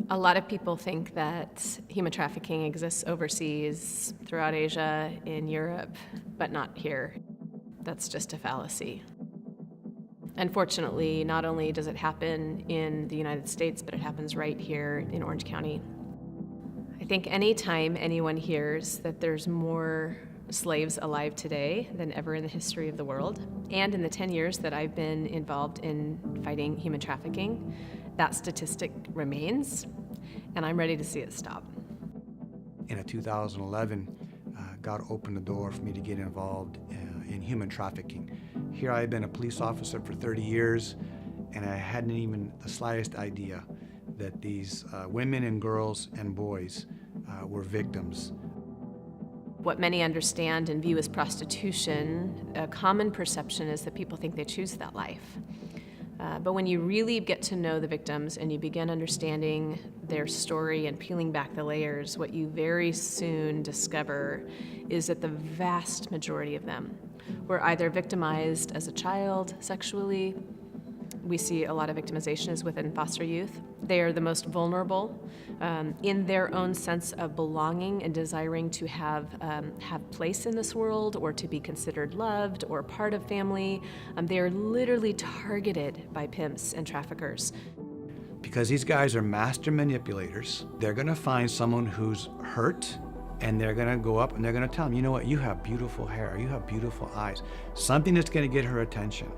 A lot of people think that human trafficking exists overseas, throughout Asia, in Europe, but not here. That's just a fallacy. Unfortunately, not only does it happen in the United States, but it happens right here in Orange County. I think anytime anyone hears that there's more slaves alive today than ever in the history of the world, and in the 10 years that I've been involved in fighting human trafficking, that statistic remains, and I'm ready to see it stop. In 2011, God opened the door for me to get involved in human trafficking. Here I had been a police officer for 30 years, and I hadn't even the slightest idea that these women and girls and boys were victims. What many understand and view as prostitution, a common perception is that people think they choose that life. But when you really get to know the victims and you begin understanding their story and peeling back the layers, what you very soon discover is that the vast majority of them were either victimized as a child sexually. We see a lot of victimization is within foster youth. They are the most vulnerable in their own sense of belonging and desiring to have place in this world or to be considered loved or part of family. They are literally targeted by pimps and traffickers. Because these guys are master manipulators, they're gonna find someone who's hurt, and they're gonna go up and they're gonna tell them, you know what, you have beautiful hair, you have beautiful eyes, something that's gonna get her attention.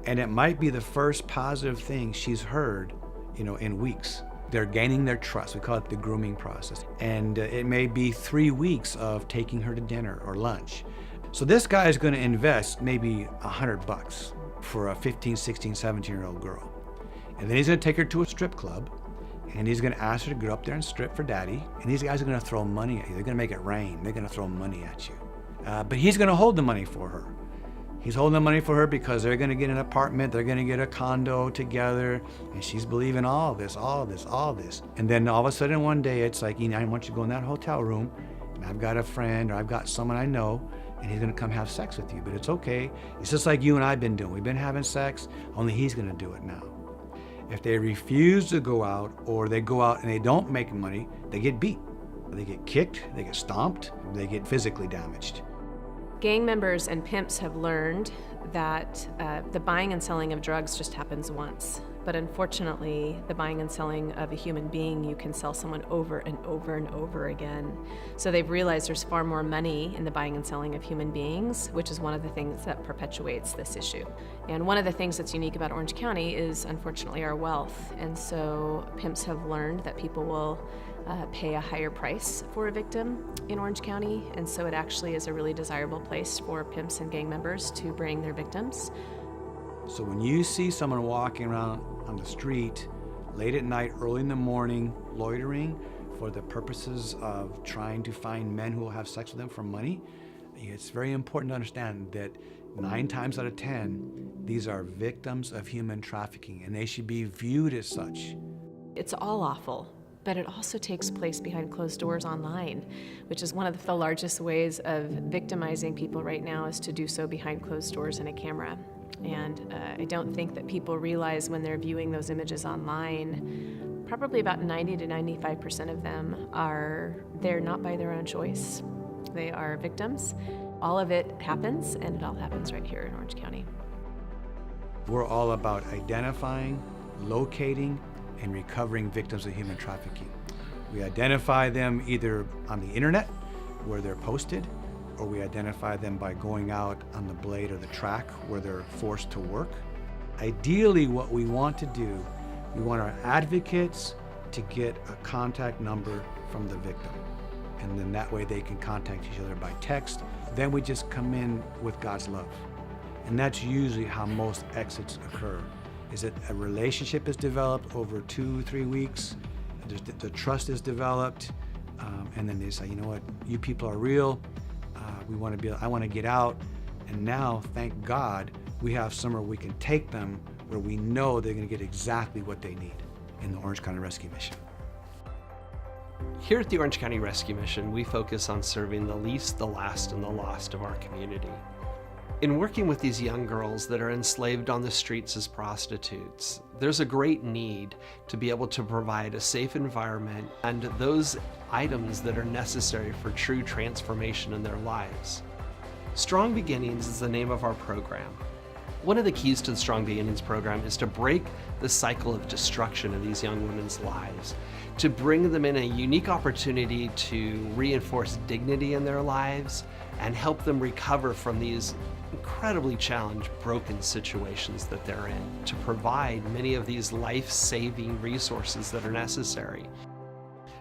And it might be the first positive thing she's heard, in weeks. They're gaining their trust. We call it the grooming process. And it may be 3 weeks of taking her to dinner or lunch. So this guy is gonna invest maybe $100 for a 15, 16, 17-year-old girl. And then he's gonna take her to a strip club, and he's gonna ask her to go up there and strip for daddy. And these guys are gonna throw money at you. They're gonna make it rain. They're gonna throw money at you. But he's gonna hold the money for her. He's holding the money for her because they're gonna get an apartment, they're gonna get a condo together, and she's believing all this. And then all of a sudden one day it's like, I want you to go in that hotel room, and I've got a friend or I've got someone I know, and he's gonna come have sex with you, but it's okay. It's just like you and I've been doing. We've been having sex, only he's gonna do it now. If they refuse to go out, or they go out and they don't make money, they get beat. They get kicked, they get stomped, they get physically damaged. Gang members and pimps have learned that the buying and selling of drugs just happens once. But unfortunately, the buying and selling of a human being, you can sell someone over and over and over again. So they've realized there's far more money in the buying and selling of human beings, which is one of the things that perpetuates this issue. And one of the things that's unique about Orange County is, unfortunately, our wealth. And so pimps have learned that people will pay a higher price for a victim in Orange County, and so it actually is a really desirable place for pimps and gang members to bring their victims. So when you see someone walking around on the street late at night, early in the morning, loitering for the purposes of trying to find men who will have sex with them for money, it's very important to understand that 9 times out of 10, these are victims of human trafficking, and they should be viewed as such. It's all awful, but it also takes place behind closed doors online, which is one of the largest ways of victimizing people right now, is to do so behind closed doors in a camera. And I don't think that people realize when they're viewing those images online, probably about 90 to 95% of them are there not by their own choice. They are victims. All of it happens, and it all happens right here in Orange County. We're all about identifying, locating, and recovering victims of human trafficking. We identify them either on the internet, where they're posted, or we identify them by going out on the blade or the track where they're forced to work. Ideally, what we want to do, we want our advocates to get a contact number from the victim. And then that way they can contact each other by text. Then we just come in with God's love. And that's usually how most exits occur, is that a relationship is developed over 2-3 weeks, the trust is developed, and then they say, you know what, you people are real, I want to get out, and now, thank God, we have somewhere we can take them where we know they're going to get exactly what they need in the Orange County Rescue Mission. Here at the Orange County Rescue Mission, we focus on serving the least, the last, and the lost of our community. In working with these young girls that are enslaved on the streets as prostitutes, There's a great need to be able to provide a safe environment and those items that are necessary for true transformation in their lives. Strong Beginnings is the name of our program. One of the keys to the Strong Beginnings program is to break the cycle of destruction in these young women's lives, to bring them in a unique opportunity to reinforce dignity in their lives and help them recover from these incredibly challenged, broken situations that they're in, to provide many of these life-saving resources that are necessary.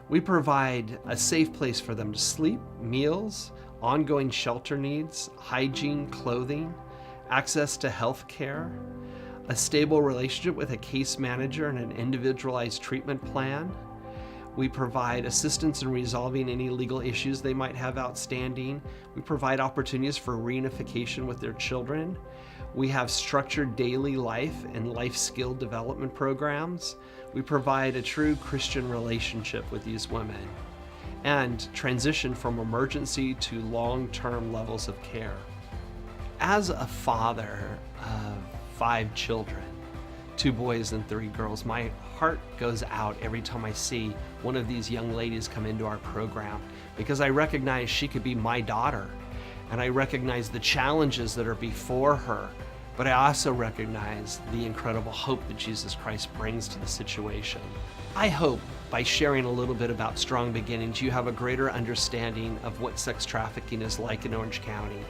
We provide a safe place for them to sleep, meals, ongoing shelter needs, hygiene, clothing, access to health care, a stable relationship with a case manager and an individualized treatment plan. We provide assistance in resolving any legal issues they might have outstanding. We provide opportunities for reunification with their children. We have structured daily life and life skill development programs. We provide a true Christian relationship with these women and transition from emergency to long-term levels of care. As a father of 5 children, 2 boys and 3 girls, my heart goes out every time I see one of these young ladies come into our program, because I recognize she could be my daughter, and I recognize the challenges that are before her, but I also recognize the incredible hope that Jesus Christ brings to the situation. I hope by sharing a little bit about Strong Beginnings, you have a greater understanding of what sex trafficking is like in Orange County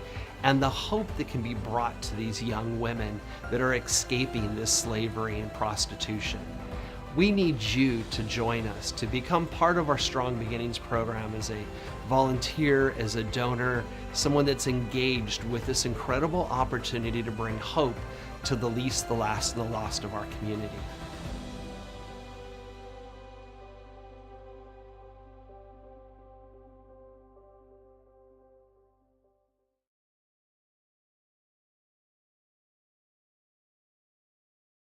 and the hope that can be brought to these young women that are escaping this slavery and prostitution. We need you to join us, to become part of our Strong Beginnings program as a volunteer, as a donor, someone that's engaged with this incredible opportunity to bring hope to the least, the last, and the lost of our community.